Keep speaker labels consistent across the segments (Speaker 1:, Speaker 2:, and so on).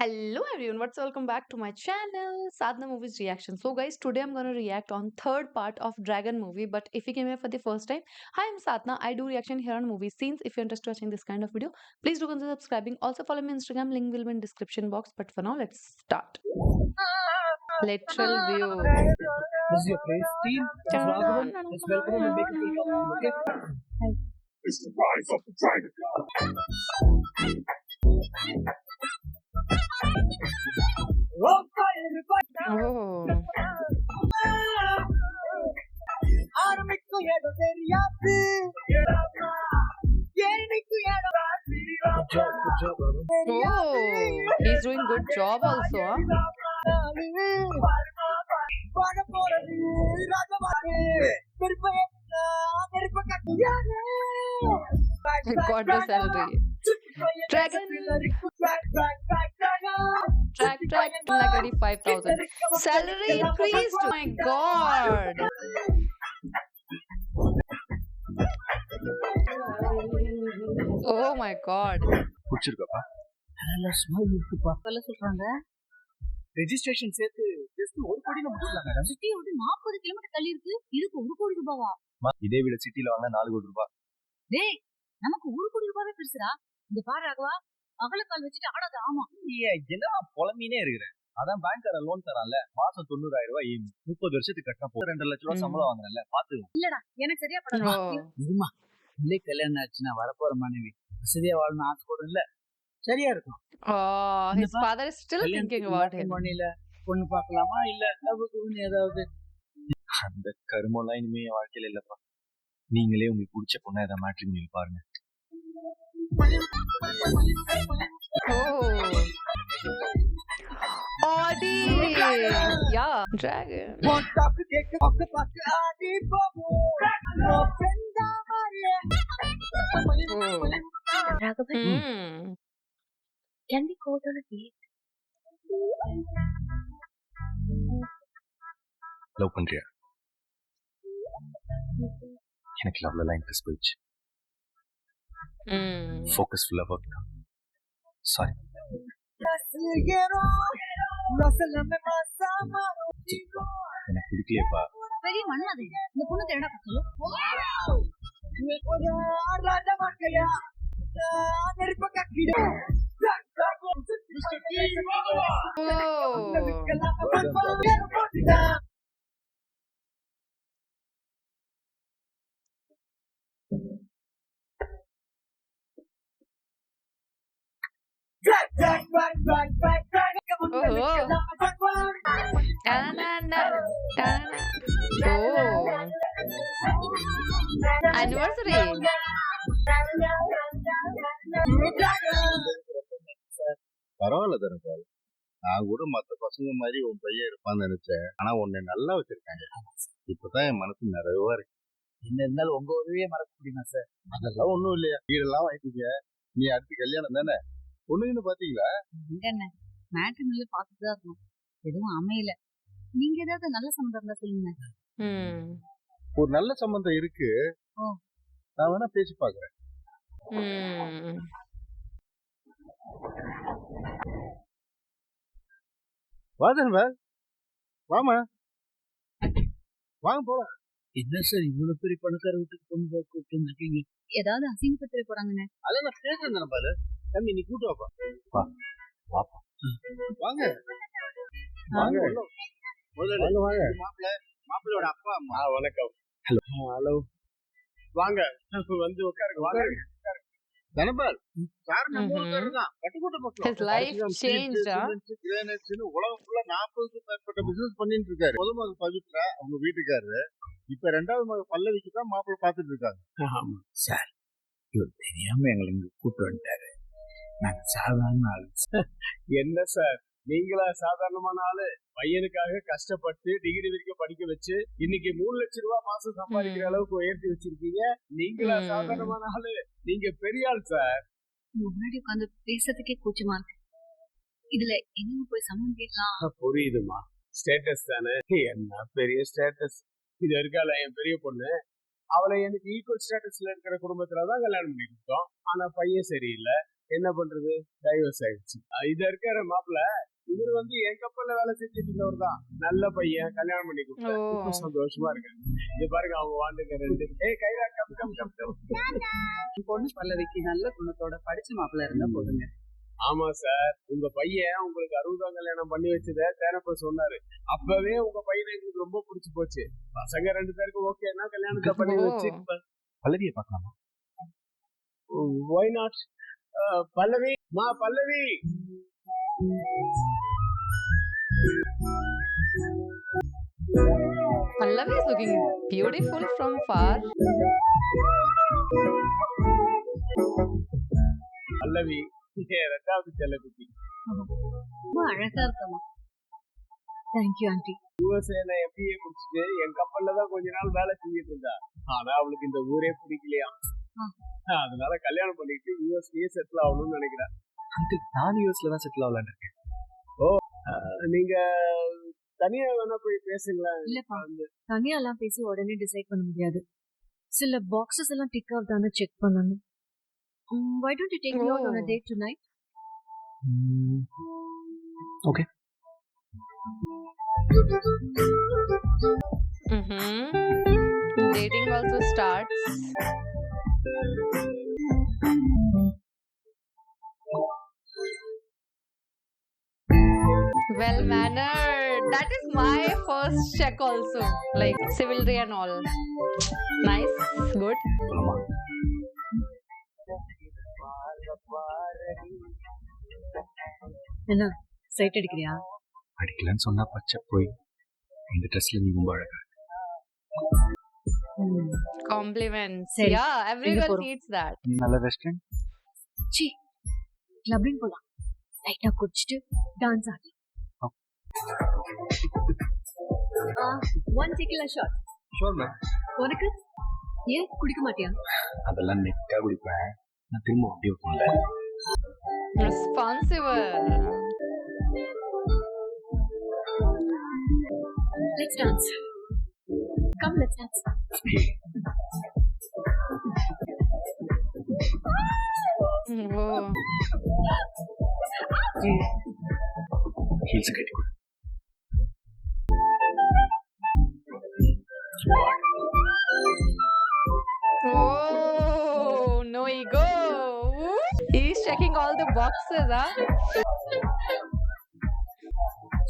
Speaker 1: Hello everyone, what's welcome back to my channel, Sadhna Movies Reaction. So guys, today I'm gonna react on third part of Dragon movie. But if you came here for the first time, hi, I'm Sadhna. I do reaction here on movie scenes. If you're interested in watching this kind of video, please do consider subscribing. Also follow me on Instagram, link will be in description box. But for now, let's start. Literal view.
Speaker 2: This is your place, team. This is Raghavan. Let's welcome him and make him feel comfortable, okay?
Speaker 3: It's the rise of the dragon.
Speaker 1: Oh.
Speaker 2: Good job, Raghavan.
Speaker 1: Oh, he's doing good job also, huh? I got the salary. Dragon. Track 2,85,000. Salary increased. Oh my god. Oh my god.
Speaker 2: பிடிச்சிருக்கப்பா நல்ல smile இருக்குப்பா
Speaker 4: சொல்ல சொல்றாங்க.
Speaker 2: Registration சேர்த்து just 1 கோடில முடிச்சலாம் madam.
Speaker 4: சிட்டியை விட்டு 40 kilometre தள்ளி இருக்கு. இதுக்கு 1 கோடி ரூபாவா?
Speaker 2: இதே விட சிட்டில வாங்க 4 கோடி ரூபாய்.
Speaker 4: டேய், நமக்கு 1 கோடி ரூபாவே பெருசுடா. இந்த பாரு ராகவா, அகலக்கால் வச்சுட்டு ஆடாத. ஆமா,
Speaker 2: என்ன புலம்பினே இருக்கிறேன். அதான் பேங்க்கார லோன் தரான்ல, மாசம் 90,000 ரூபாய் EMI 30 வருஷத்துக்கு கட்டினா 2 லட்சம் ரூபாய் சம்பளம் வாங்குறேன்ல, பாத்து.
Speaker 4: இல்லடா, எனக்கு சரியா படல.
Speaker 1: Oh.
Speaker 2: இதுமா இல்லே கல்யாணம் ஆச்சுன்னா வரப்போற மனைவி வசதியா வாழணும் ஆசை கூட இல்ல, சரியா இருக்கும்.
Speaker 1: Oh, his father is still thinking about him.
Speaker 2: மணில பொண்ணு பார்க்கலாமா இல்ல லவ்வுக்கு ஏதாவது? அந்த கருமெல்லாம் இனிமே என் வாழ்க்கையில இல்லப்பா. நீங்களே உங்களுக்கு பிடிச்ச பொண்ணா ஏதாவது மேட்ரிமோனியில் பாருங்க.
Speaker 1: Oh. Audi. Yeah, Dragon.
Speaker 4: Raghavan,
Speaker 1: Hmm.
Speaker 4: can we go on a date?
Speaker 2: Love பண்றியா? எனக்கு லவ்ல இன்ட்ரெஸ்ட் போயிடுச்சு.
Speaker 1: Hmm.
Speaker 2: ஃபோக்கஸ் ஃபுல்லா ஒர்க். சாரி. எனக்கு பிடிக்கலையப்பா.
Speaker 4: பெரிய மண்ணாதே. இந்த பொண்ணு தேடா சொல்லு.
Speaker 1: Oh. Oh. Ta-na-na, ta-na. Oh. Anniversary.
Speaker 5: பரவாயில்ல தனபால். நான் கூட மத்த பசங்க மாதிரி உன் பையன் இருப்பான்னு நினைச்சேன். ஆனா உன்னை நல்லா வச்சிருக்காங்க. இப்பதான் என் மனசு நிறைவா இருக்கு.
Speaker 2: என்ன இருந்தாலும் உங்க உதவியே மறக்க முடியுமா சார்?
Speaker 5: அதெல்லாம் ஒண்ணும் இல்லையா, வீடெல்லாம் வாங்கிட்டீங்க. நீ அடுத்து கல்யாணம் தானே? பொண்ணுன்னு பாத்தீங்களா?
Speaker 4: என்ன மேட்ரிமோனில பார்த்துட்டு தான் இருக்கணும். எதுவும் அமையல. நீங்க ஏதாவது நல்ல சம்பந்தம் இருந்தா சொல்லுங்க.
Speaker 1: Hmm.
Speaker 5: ஒரு நல்ல சம்பந்தம் இருக்கு.
Speaker 4: ஓ.
Speaker 5: நான் வேணா பேசி பாக்குறேன்.
Speaker 1: Hmm.
Speaker 5: வா தனபால், வாமா, வாங்க போலாம்.
Speaker 2: என்ன சார் இவ்வளவு பெரிய பணக்கார வீட்டுக்கு பொண்ணு பார்க்க கூப்பிட்டு வந்திருக்கீங்க?
Speaker 4: ஏதாவது அசிங்கப்பட்டு போறாங்கன்னு.
Speaker 5: அதான் நான் பேசுறேன் தனபால். தம்பி நீ கூட்டு வாப்பா. வா, வாப்பா. வாங்க வாங்க முதல்ல வாங்க. மாப்பிள்ளையோட அப்பா அம்மா. வணக்கம். ஹலோ. வாங்க வந்து உட்காருங்க. வாங்க தனபால். சார் நம்ம ஊர்ல தான் பட்டுக்கோட்டை பக்கம்.
Speaker 1: His life changed, huh?
Speaker 5: உலகம் ஃபுல்லா 40க்கும் மேற்பட்ட பிசினஸ் பண்ணிட்டு இருக்காரு. முதல் மகள் பவித்ரா அவங்க வீட்டுக்காரரு. இப்ப ரெண்டாவது மகள் பல்லவிக்கு தான் மாப்பிள்ளை பாத்துட்டு இருக்காங்க.
Speaker 2: ஆமா சார், இவர் தெரியாம எங்களை இங்க கூப்பிட்டு வந்துட்டாரு. நாங்க சாதாரண ஆளு.
Speaker 5: என்ன சார் நீங்களா சாதாரணமான ஆளு? பையனுக்காக கஷ்டப்பட்டு டிகிரி வரைக்கும் படிக்க வச்சு இன்னைக்கு 3 லட்சம் ரூபாய் மாசம் சம்பாதிக்கிற அளவுக்கு உயர்த்தி வச்சிருக்கீங்க. நீங்களா சாதாரணமான ஆளு? நீங்க பெரிய ஆள் சார்.
Speaker 4: முன்னாடி உட்காந்து பேசுறதுக்கே கூச்சமா இருக்கு. இதுல எங்க போய் சம்மந்தம் கேட்கலாம்?
Speaker 5: புரியுதுமா, ஸ்டேட்டஸ் தானே. என்ன பெரிய ஸ்டேட்டஸ் இது இருக்கால. என் பெரிய பொண்ணு அவளை எனக்கு ஈக்குவல் ஸ்டேட்டஸ்ல இருக்கிற குடும்பத்துலதான் கல்யாணம் பண்ணி கொடுத்தோம். ஆனா பையன் சரியில்லை. என்ன பண்றது, டைவர்ஸ் ஆயிடுச்சு. இத இருக்கிற மாப்பிள்ள இவர் என் கப்பல்ல வேலை செஞ்சுட்டு இருந்தவர் தான். நல்ல பையன், கல்யாணம் பண்ணி கொடுத்தாரு. இப்ப சந்தோஷமா இருக்காங்க. இது பாருங்க அவங்க வாழ்ந்துங்க ரெண்டு. Khaira come come come come.
Speaker 4: பொண்ணு பல்லவிக்கு நல்ல குணத்தோட படிச்ச மாப்பிள்ள இருந்தா போதுங்க.
Speaker 5: ஆமா சார், உங்க பையன் உங்களுக்கு 60ஆம் கல்யாணம் பண்ணி வச்சத தேனப்ப சொன்னாரு. அப்பவே உங்க பையனை எங்களுக்கு ரொம்ப பிடிச்சு போச்சு. பசங்க 2 பேருக்கு ஓகேன்னா கல்யாணத்தை பண்ணி வச்சு
Speaker 2: பல்லவியை பார்க்கலாமா?
Speaker 5: Why not? Pallavi Pallavi
Speaker 1: Pallavi is looking beautiful from far.
Speaker 5: Pallavi 2வது செல்லக்குட்டி.
Speaker 4: ரொம்ப அழகா இருக்கமா. Thank you aunty.
Speaker 5: யூஎஸ்ஏல எம்பிஏ முடிச்சுட்டு என் கப்பல்ல தான் கொஞ்ச நாள் வேலை செஞ்சுட்டு இருந்தா. ஆனா அவளுக்கு இந்த ஊரே பிடிக்கலையா. அதனால கல்யாணம் பண்ணிட்டு யூஎஸ்லயே செட்டில் ஆகணும்னு நினைக்கிறேன்.
Speaker 2: நான் யூஎஸ்ல தான் செட்டில் ஆகலான்னு இருக்கேன்.
Speaker 5: நீங்க தனியா வேணா போய் பேசுங்களேன்.
Speaker 4: இல்லப்பா, தனியா எல்லாம் பேசி உடனே டிசைட் பண்ண முடியாது. சில பாக்ஸஸ் எல்லாம் டிக் ஆகுதான்னு செக் பண்ணணும். Why don't you take me out on a date tonight?
Speaker 2: Okay.
Speaker 1: Dating also starts. Well mannered. That is my first check also. Like civility and all. Nice. Good.
Speaker 4: என்ன side அடிக்கிறியா?
Speaker 2: அடிக்கலன்னு சொன்னா பச்சை போய் இந்த ட்ரெஸ்ல நீ ரொம்ப அழகா.
Speaker 1: Compliments.
Speaker 4: சரி,
Speaker 1: Yeah, every
Speaker 4: எங்க
Speaker 1: girl
Speaker 4: போறோம்?
Speaker 1: needs that.
Speaker 2: நல்ல ரெஸ்டாரண்ட்.
Speaker 4: சி, கிளப்பிங் போலாம். லைட்டா குடிச்சிட்டு டான்ஸ் ஆடலாம். One tequila shot.
Speaker 2: Sure ma'am.
Speaker 4: உனக்கு ஏன் குடிக்க மாட்டியா?
Speaker 2: அதெல்லாம் நெக்கா குடிப்பேன். நான் திரும்ப அப்படியே போகல.
Speaker 1: Responsible.
Speaker 4: Let's dance. Come, let's dance.
Speaker 1: Oh.
Speaker 2: Heels கட்டி கொடு.
Speaker 1: Oh, no ego. He's checking all the boxes, huh?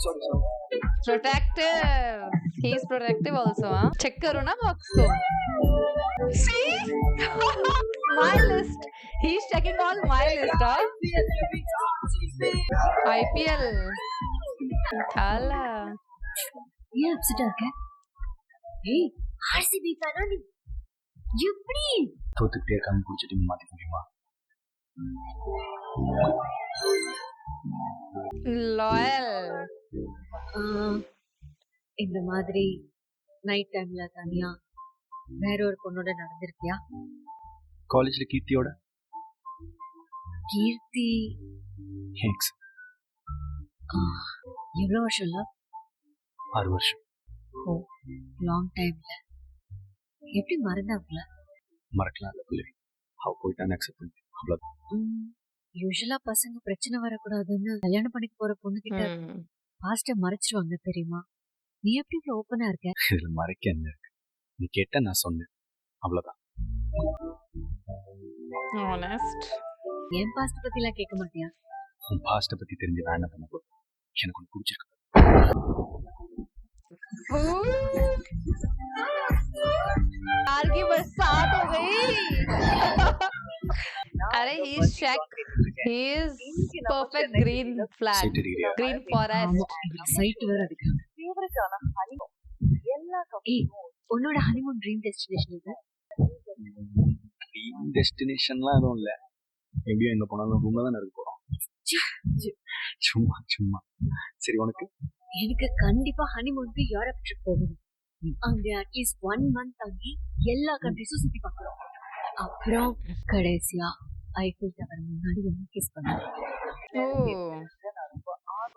Speaker 2: Sorry.
Speaker 1: Protective. He's protective also, huh? Check करो ना box को. See? My list. He's checking all my list, huh? IPL. Kala.
Speaker 4: ஏன் அப்செட்டா இருக்க? ஏய், RCB ஃபேனா நீ? எப்படி?
Speaker 2: தோத்துக்கிட்டே இருக்காங்க, பிடிச்ச டீம் மாத்திக்க முடியுமா?
Speaker 1: Loyal.
Speaker 4: இந்த மாதிரி நைட் டைம்ல தனியா வேற ஒரு பொண்ணோட நடந்திருக்கியா?
Speaker 2: காலேஜ்ல கீர்த்தியோட.
Speaker 4: கீர்த்தி
Speaker 2: ஹெக்ஸ்.
Speaker 4: எவ்வளவு வருஷம்ல?
Speaker 2: 6 வருஷம்.
Speaker 4: ஓ, லாங் டைம்ல. எப்படி மறந்தாங்களா?
Speaker 2: மறக்கலாம் இல்ல புள்ளி. அவ போயிட்டான்னு அக்செப்ட் பண்ணி அவ்வளவு.
Speaker 4: யூசுவலா பசங்க பிரச்சனை வரக்கூடாதுன்னு கல்யாணம் பண்ணிக்க போற பொண்ணு கிட்ட பாஸ்ட மறைச்சிருவாங்க தெரியுமா? நீ எப்படி இவ்வளவு ஓப்பனா இருக்க?
Speaker 2: இதுல மறைக்க என்ன இருக்கு? நீ கேட்ட நான் சொன்னேன், அவ்வளவுதான்.
Speaker 1: Honest.
Speaker 4: என் பாஸ்ட பத்தி எல்லாம் கேட்க மாட்டியா?
Speaker 2: உன் பாஸ்ட பத்தி தெரிஞ்சு நான் என்ன பண்ண போறேன்? எனக்கு ஒன்று பிடிச்சிருக்கு.
Speaker 1: प्यार की बरसात हो गई. अरे he is check. He is perfect green flag. Green forest.
Speaker 4: Sight வேற அடிக்காங்க. ஏய், உன்னோட ஹனிமூன் ட்ரீம் டெஸ்டினேஷன் இது?
Speaker 2: ட்ரீம் டெஸ்டினேஷன்லாம் எதுவும் இல்ல. எப்படியும் எங்க போனாலும் ரூம்ல தான் இருக்க போறோம். சும்மா சும்மா. சரி, உனக்கு?
Speaker 4: எனக்கு கண்டிப்பா ஹனிமூனுக்கு யூரோப் ட்ரிப் போகணும். அங்க அட்லீஸ்ட் 1 month தங்கி எல்லா கண்ட்ரீஸும் சுத்தி பார்க்கணும். அப்புறம் கடைசியா ஐஃபில் டவர் முன்னாடி வந்து கிஸ் பண்ணணும்.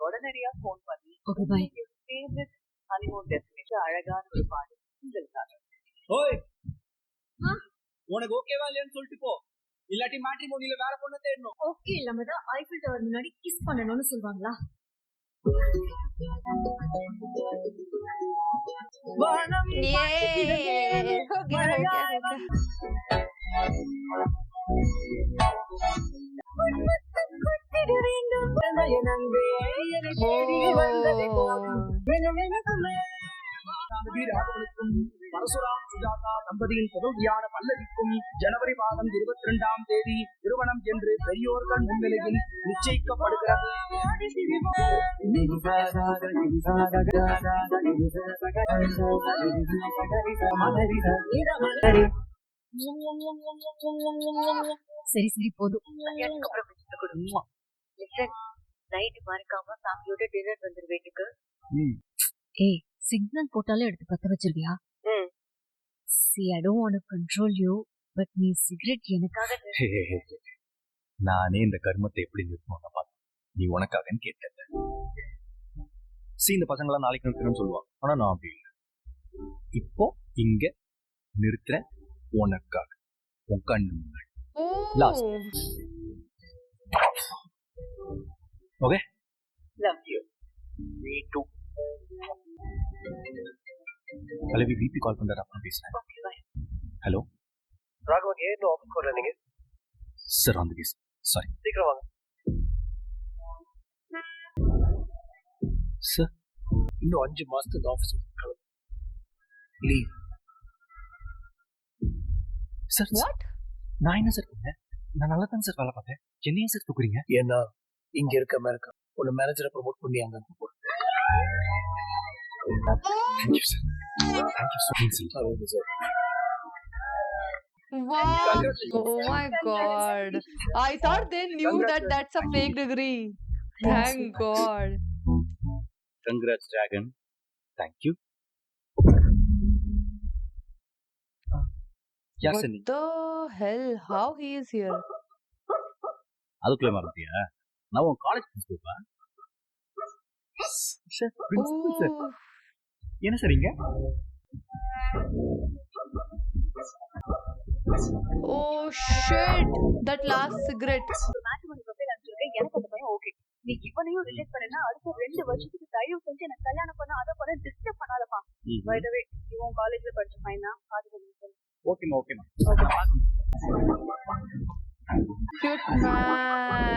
Speaker 6: உடனடியா போன் பண்ணி
Speaker 4: okay bye.
Speaker 6: Favourite honeymoon destination அழகான ஒரு பாடு உங்களுக்காக.
Speaker 5: ஓய், உனக்கு ஓகேவா இல்லையான்னு சொல்லிட்டு போ. இல்லாட்டி மேட்ரிமோனியில வேற பொண்ணு தேடணும்.
Speaker 4: வெக்கே இல்லாம தான் ஐஃபில் டவர் முன்னாடி கிஸ் பண்ணணும்னு சொல்வாங்களா?
Speaker 1: ये हो गया।
Speaker 5: பரசுராம் சுஜாதா தம்பதியின் புதல்வியான பல்லவிக்கும் ஜனவரி மாதம் 22ஆம் தேதி திருமணம் என்று பெரியோர்கள் முன்னிலையில் நிச்சயிக்கப்படுகிறது.
Speaker 4: சரி சரி போதும்.
Speaker 6: கல்யாணத்துக்கு அப்புறம் வச்சுட்டு கொடுங்க. லிசன், நைட் மறக்காம ஃபேமிலியோட டின்னர் வந்துரு வீட்டுக்கு.
Speaker 4: ஏய், சிக்னல் போட்டாலே எடுத்து பத்த வச்சிருவியா? See, I don't want to control you, but நீ சிகரெட் எனக்காக
Speaker 2: நானே இந்த கர்மத்தை எப்படி நிறுத்தணும்னு பார்த்தேன். நீ உனக்காகன்னு கேட்டேன். இந்த பசங்களாம் நாளைக்கு நிறுத்தணும்னு சொல்லுவாங்க. ஆனா நான் அப்படி இல்லை. இப்போ இங்க நிறுத்துறேன் உனக்காக. உன் கண்ணு முன்னாடி. Last. Okay?
Speaker 6: Love you.
Speaker 2: Me too. Pallavi BP call பண்றாரு, அப்புறம் பேசுறேன்.
Speaker 6: Okay, bye.
Speaker 2: ஹலோ
Speaker 5: ராகவன், ஏன் ஆஃபீஸ் வரல நீங்க?
Speaker 2: Sir on the case. Sorry
Speaker 5: சீக்கிரம் வாங்க
Speaker 2: சார்.
Speaker 5: இன்னும் 5 மாசத்துக்கு ஆஃபீஸ் லீவ்.
Speaker 2: Sir
Speaker 1: What?
Speaker 2: நான் என்ன சார் பண்ணேன்? நான் நல்லா தான் சார் வேலை பார்த்தேன். என்னையா சார் தூக்குறீங்க?
Speaker 5: ஏன்னா இங்க இருக்க அமெரிக்கா உன்னை மேனேஜரை ப்ரொமோட் பண்ணி அங்க அனுப்ப போறேன்.
Speaker 2: Thank you sir. Thank you so much sir.
Speaker 1: Wow. Oh my God. I thought they knew that that's a fake degree. Thank God.
Speaker 2: Congrats, Dragon. Thank you. Yes,
Speaker 1: What
Speaker 2: Sunny.
Speaker 1: the hell? How he is here?
Speaker 2: அதுக்குள்ளே மறந்துட்டியா? நான் உன் college பிரின்சிபல்ப்பா. Sir principal sir.
Speaker 1: Oh.
Speaker 2: என்ன sir இங்க?
Speaker 1: Oh shit. That last cigarette.
Speaker 6: Matrimony profile அனுப்பிச்சிருக்கேன். எனக்கு அந்த பையன் ஓகே. நீ இவனையும் ரிஜெக்ட் பண்ணனா அடுத்த 2 வருஷத்துக்கு தயவு செஞ்சு எனக்கு கல்யாணம் பண்ண அதை பண்ண டிஸ்டர்ப் பண்ணாதப்பா. பை தி வே, இவன் காலேஜ்ல படிச்ச பையனா பாத்துக்கோங்க.
Speaker 2: ஓகேமா ஓகேமா.
Speaker 1: Cute man.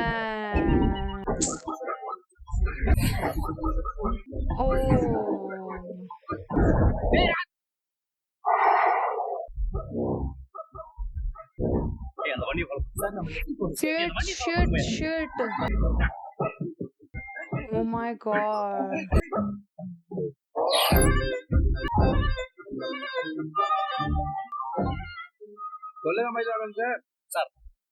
Speaker 1: Oh.
Speaker 2: ஏய் அந்த வண்டியை follow.
Speaker 1: Shit. Oh my God.
Speaker 5: சொல்லுங்க மைதானம் சார்.
Speaker 2: சார்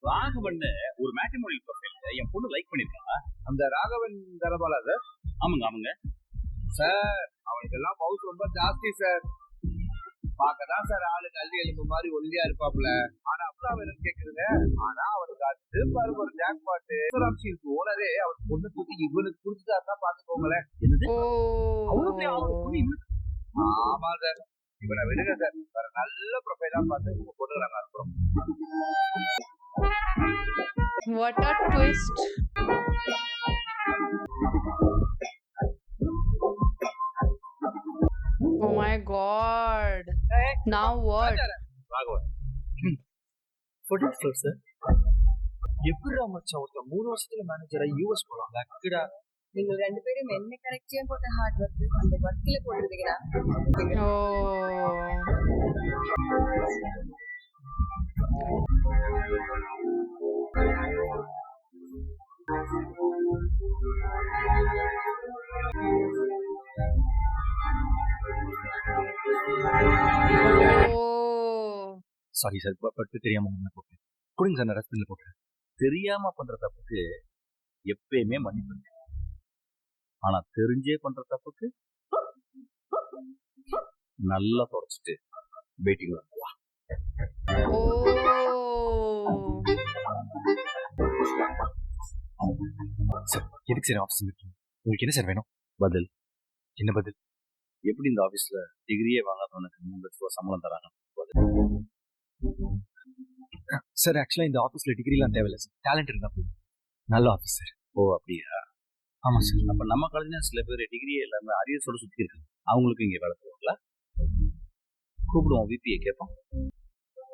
Speaker 2: ராகவன் ஒரு மேட்ரிமோனி ப்ரொஃபைல்ல என் பொண்ணு லைக் பண்ணிருக்கா.
Speaker 5: அந்த ராகவன் தரபாலா சார்?
Speaker 2: ஆமாங்க.
Speaker 5: சார் அவனுக்கெல்லாம் பவுஸ் ரொம்ப ஜாஸ்தி சார். பார்க்கதான் சார் ஆளு கல்வி எலும்பு மாதிரி ஒல்லியா இருப்பாப்ல. ஆனா அப்புறம் அவன் என்ன கேக்குதுங்க, ஆனா அவனுக்கு அது பாருங்க ஒரு ஜாக் பாட்டு ஓனரே அவன் பொண்ணு தூக்கி இவனுக்கு குடுத்துட்டாருன்னா பாத்துக்கோங்களேன்.
Speaker 1: Oh.
Speaker 5: ஆமா சார், இவனை விடுங்க சார். வேற நல்ல ப்ரொஃபைலா பார்த்து உங்க பொண்ணு நாங்க அனுப்புறோம்.
Speaker 1: What a twist. Oh my God. Now what?
Speaker 5: Raghavan photo sir. எப்படிடா மச்சான் ஒருத்தன் 3 வருஷத்துல மேனேஜரா யூஎஸ் போலாம்? லக்குடா.
Speaker 6: நீங்க 2 பேரும் என்ன கரெக்டா போட்ட ஹார்ட் ஒர்க் அந்த ஒர்க்ல போட்டுருக்கீங்களா?
Speaker 1: Oh. Oh.
Speaker 2: சாரி சார், பட்டு தெரியாம முன்ன போட்டேன். கொடுங்க சார், நான் ரஸ்பின்ல போட்டேன். தெரியாம பண்ற தப்புக்கு எப்பயுமே மன்னிப்பு. ஆனா தெரிஞ்சே பண்ற தப்புக்கு நல்லா தொடச்சிட்டு வெயிட்டிங் வா. சார் எதுக்கு சார் ஆஃபீஸ் இருக்கீங்க? உங்களுக்கு என்ன சார் வேணும்? பதில் என்ன பதில்? எப்படி இந்த ஆஃபீஸ்ல டிகிரியே வாங்காதவனுக்கு 3 லட்சம் ரூபாய் சம்பளம் தராங்க? சார் ஆக்சுவலா இந்த ஆஃபீஸ்ல டிகிரிலாம் தேவையில்லை சார், டேலண்ட் இருந்தா போதும். நல்ல ஆஃபீஸர்.
Speaker 5: ஓ அப்படியா?
Speaker 2: ஆமா சார்.
Speaker 5: அப்ப நம்ம காலேஜ்ல சில பேர் டிகிரி எல்லாமே அரியர்ஸோட சுத்தி இருக்காங்க. அவங்களுக்கு இங்க வேலை தருவாங்களா? கூப்பிடுவோம், விபியை கேட்போம்.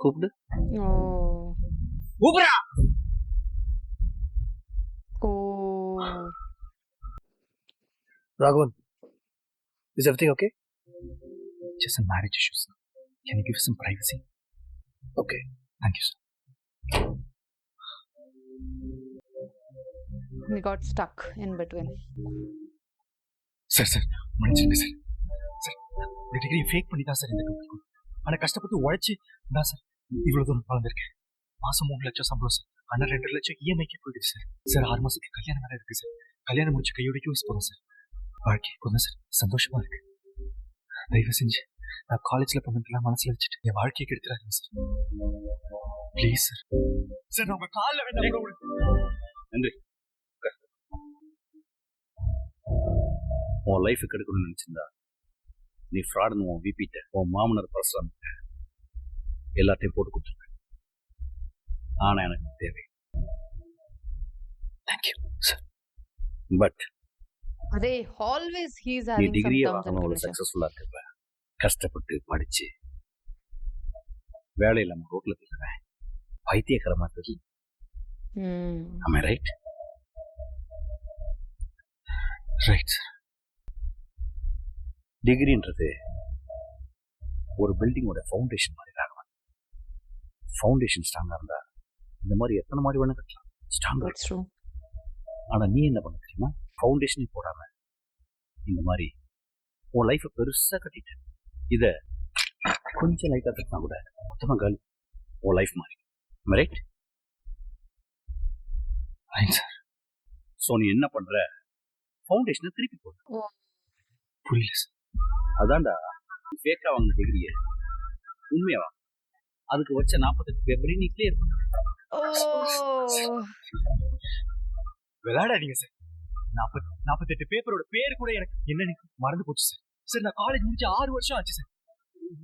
Speaker 5: கூப்பிடு.
Speaker 1: ஓ
Speaker 5: கூப்பிடா.
Speaker 1: ஓ
Speaker 7: Raghavan, is everything okay?
Speaker 2: Just some marriage issues, sir. Can you give some privacy?
Speaker 7: Okay.
Speaker 2: Thank you, sir.
Speaker 1: we got stuck in between.
Speaker 2: Sir மன்னிச்சிருங்க சார். சார் இந்த டிகிரி ஃபேக் பண்ணி தான் சார் இந்த கம்பெனி. ஆனால் கஷ்டப்பட்டு உழைச்சி தான் சார் இவ்வளோ தூரம் வளர்ந்துருக்கேன். மாதம் 3 லட்சம் சம்பளம் சார். ஆனால் 2 லட்சம் இஎம்ஐக்கே போயிடுது சார். சார் 6 மாதத்துக்கு கல்யாணம் வேறு இருக்குது சார். கல்யாணம் முடிச்சு கையோட யூஸ் போகிறோம் சார். வாழ்க்கை கொஞ்சம் சார் சந்தோஷமாக இருக்கு. தயவு செஞ்சு நான் காலேஜில் பண்ணதெல்லாம் மனசில் வச்சுட்டு என் வாழ்க்கையை கெடுத்துறாங்க சார். Please sir. சார் நான் உங்கள் காலில் வேண்டாம்.
Speaker 5: நன்றி. உன் லைஃப் கெடுக்கணும்னு நினைச்சிருந்தா நீ ஃப்ராடுன்னு உன் விபிட்ட உன் மாமனார் பரசுராம் எல்லாத்தையும் போட்டு கொடுத்துருக்க. ஆனா எனக்கு தேவை.
Speaker 2: Thank you sir.
Speaker 5: But
Speaker 1: They always he's
Speaker 5: நீ
Speaker 1: having some
Speaker 5: டிகிரியை
Speaker 1: terms and
Speaker 5: வாங்கணும், அவ்வளவு
Speaker 1: conditions.
Speaker 5: சக்சஸ்ஃபுல்லா இருக்க. கஷ்டப்பட்டு படிச்சு வேலை இல்லாம ரோட்ல போயிருவேன். பைத்தியக்காரமா தெரியல. Am I right?
Speaker 2: Right sir.
Speaker 5: டிகிரின்றது ஒரு பில்டிங்கோட ஃபவுண்டேஷன் மாதிரி தான். ஃபவுண்டேஷன் ஸ்ட்ராங்கா இருந்தா இந்த மாதிரி எத்தனை மாதிரி வேணா கட்டலாம். ஸ்ட்ராங்கா.
Speaker 1: That's true.
Speaker 5: ஆனா நீ என்ன பண்ண தெரியுமா? ஃபவுண்டேஷனே போடாம இந்த மாதிரி உன் லைஃப பெருசா கட்டிட்ட. இத கொஞ்சம் லைட்டா கட்டினா கூட மொத்தமா காலி. உன் லைஃப் மாதிரி. ரைட்?
Speaker 2: Right sir.
Speaker 5: ஸோ நீ என்ன பண்ற? ஃபவுண்டேஷனை திருப்பி போடு.
Speaker 2: புரியல சார்.
Speaker 5: அதான்டா ஃபேக்கா வாங்கின டிகிரியை உண்மையா வாங்க. அதுக்கு வச்ச 48 பேப்பரையும் நீ கிளியர் பண்ண.
Speaker 1: Oh.
Speaker 2: விளையாடாதீங்க சார். 48 பேப்பரோட பேர் கூட எனக்கு என்னன்னு மறந்து போச்சு சார். சார் நான் காலேஜ் முடிச்சு 6 வருஷம் ஆச்சு சார்.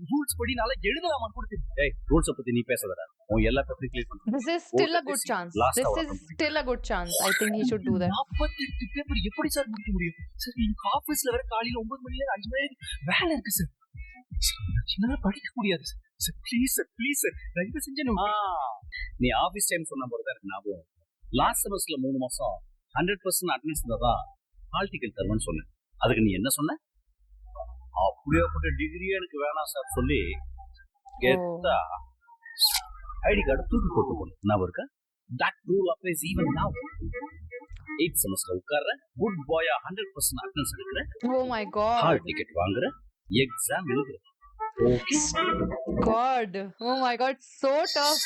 Speaker 2: ரூல்ஸ் படி நாளை எழுதலாமான்னு கூட தெரியும்.
Speaker 5: ஏய், ரூல்ஸை பத்தி நீ பேசாதடா. உன் எல்லா பேப்பரையும் கிளியர் பண்ணு.
Speaker 1: This is still a good chance. This is still a good chance. I think he should do that.
Speaker 2: 48 paper எப்படி சார் முடிக்க முடியும்? சார் எங்க ஆபீஸ்ல வர காலையில 9 மணில 5 மணி வேலை இருக்கு சார். என்னால படிக்க முடியாது சார். சார் ப்ளீஸ் சார் தயவு செஞ்சு
Speaker 5: நீ ஆபீஸ் டைம் சொன்ன போது தான் எனக்கு ஞாபகம். லாஸ்ட் செமஸ்டர்ல 3 மாசம் 100% அட்டெண்டன்ஸ் இருந்தாதான் ஹால் டிக்கெட் தருவேன்னு சொன்னேன். அதுக்கு நீ என்ன சொன்ன? அப்படியேப்பட்ட டிகிரியே எனக்கு வேணாம் சார் சொல்லி கெத்தா ஐடி கார்டு தூக்கி போட்டு போனேன். ஞாபகம் இருக்கா? That rule applies even now. 8th semester உட்கார்ற, குட் பாயா 100% அட்டெண்டன்ஸ் எடுக்கிற,
Speaker 1: Oh my God.
Speaker 5: Hall ticket வாங்குற, எக்ஸாம் எழுதுற. Okay
Speaker 1: God. Oh my God. So tough.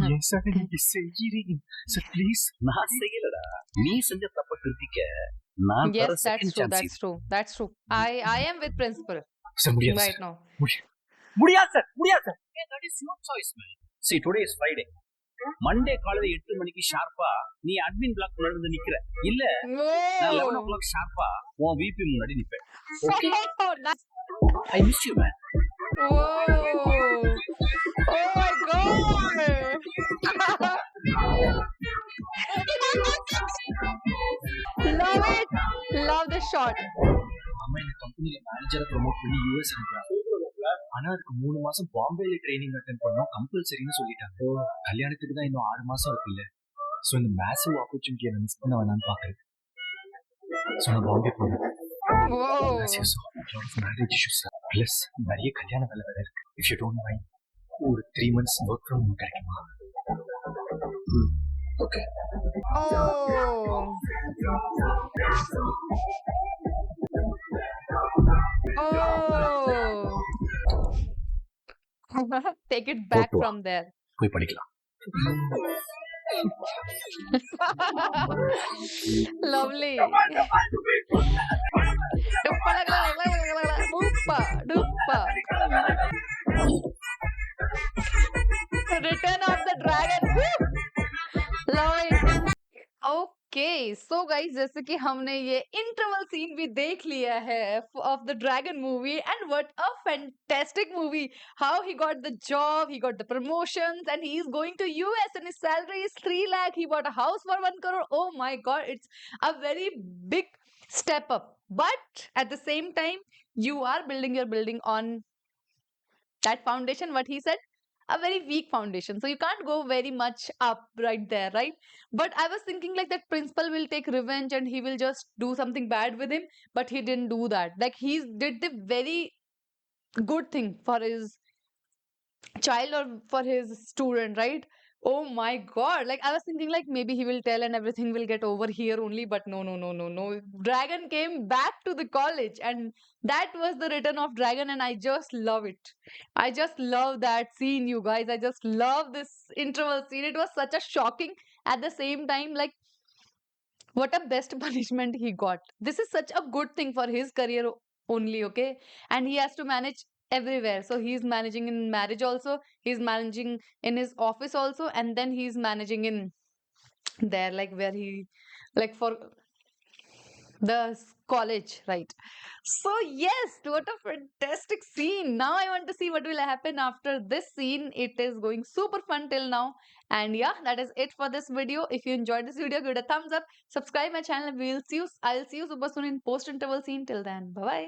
Speaker 2: ஏன் சார் நீங்க செய்யறீங்க? Sir please.
Speaker 5: நான் செய்யலடா. நீ செஞ்ச தப்ப திருத்திக்க நான் தர
Speaker 1: Yes, that's
Speaker 5: second
Speaker 1: true.
Speaker 5: Chance.
Speaker 1: That's true. That's true. I am with principal
Speaker 2: sir முடியாது
Speaker 1: right
Speaker 2: சார்.
Speaker 1: now.
Speaker 2: முடியாது sir.
Speaker 5: Hey, that is your choice, man. See, today is Friday. Monday காலையில 8 மணிக்கு ஷார்ப்பா நீ அட்மின் பிளாக் முன்னாடி வந்து நிக்கிற. இல்ல நான் 11
Speaker 1: Whoa.
Speaker 5: o'clock ஷார்ப்பா உன் விபி முன்னாடி நிப்பேன்.
Speaker 1: Oh, nice.
Speaker 5: I miss you, man.
Speaker 1: Whoa. Oh my God. Love it. Love the shot.
Speaker 2: அம்மா இந்த கம்பெனில மேனேஜரை ப்ரோமோட் பண்ணி யுஎஸ் அனுப்புறாங்க. ஆனா அதுக்கு 3 மாசம் பாம்பேல ட்ரைனிங் அட்டெண்ட் பண்ணோம் கம்பல்சரின்னு சொல்லிட்டாங்க. கல்யாணத்துக்கு தான் இன்னும் 6 மாசம் இருக்குல்ல. ஸோ இந்த மேசிவ் ஆப்பர்ச்சுனிட்டியை நான் மிஸ் பண்ண வேணாம்னு பாக்குறேன். ஸோ நான் பாம்பே போறேன்.
Speaker 1: Whoa.
Speaker 2: மேரேஜ் இஷ்யூஸ் பிளஸ் நிறைய கல்யாண வேலை வேற இருக்கு. இஃப் யூ டோன்ட் மைண்ட் ஒரு 3 months ஒர்க் ஃப்ரம் ஹோம் கிடைக்குமா? Okay.
Speaker 1: Oh. Oh. Take it back
Speaker 5: Photo.
Speaker 1: from there.
Speaker 2: போய் படிக்கலாம்.
Speaker 1: Lovely. Duppa, duppa. Return of the Dragon. Woo! Love it. Okay. Okay so guys जैसे कि हमने ये interval scene भी देख लिया है of the dragon movie and what a fantastic movie how he got the job, he got the promotions and he is going to US and his salary is 3 lakh, he bought a house for 1 crore. Oh my god, it's a very big step up, but at the same time you are building your building on that foundation what he said, a very weak foundation, so you can't go very much up right there, right? But I was thinking like that principal will take revenge and he will just do something bad with him, but he didn't do that. Like he did the very good thing for his child or for his student, right? Oh my god, like I was thinking like maybe he will tell and everything will get over here only, but no, no, no, no, no. Dragon came back to the college and that was the return of Dragon, and I just love it. I just love that scene, you guys. I just love this interval scene. It was such a shocking at the same time, like what a best punishment he got. This is such a good thing for his career only, okay? And he has to manage everywhere. So he's managing in marriage also, he's managing in his office also, and then he's managing in there, like where he, like for the college, right? So yes, what a fantastic scene. Now I want to see what will happen after this scene. It is going super fun till now. And yeah, that is it for this video. If you enjoyed this video, give it a thumbs up, subscribe my channel, and I'll see you super soon in post interval scene. Till then, bye bye.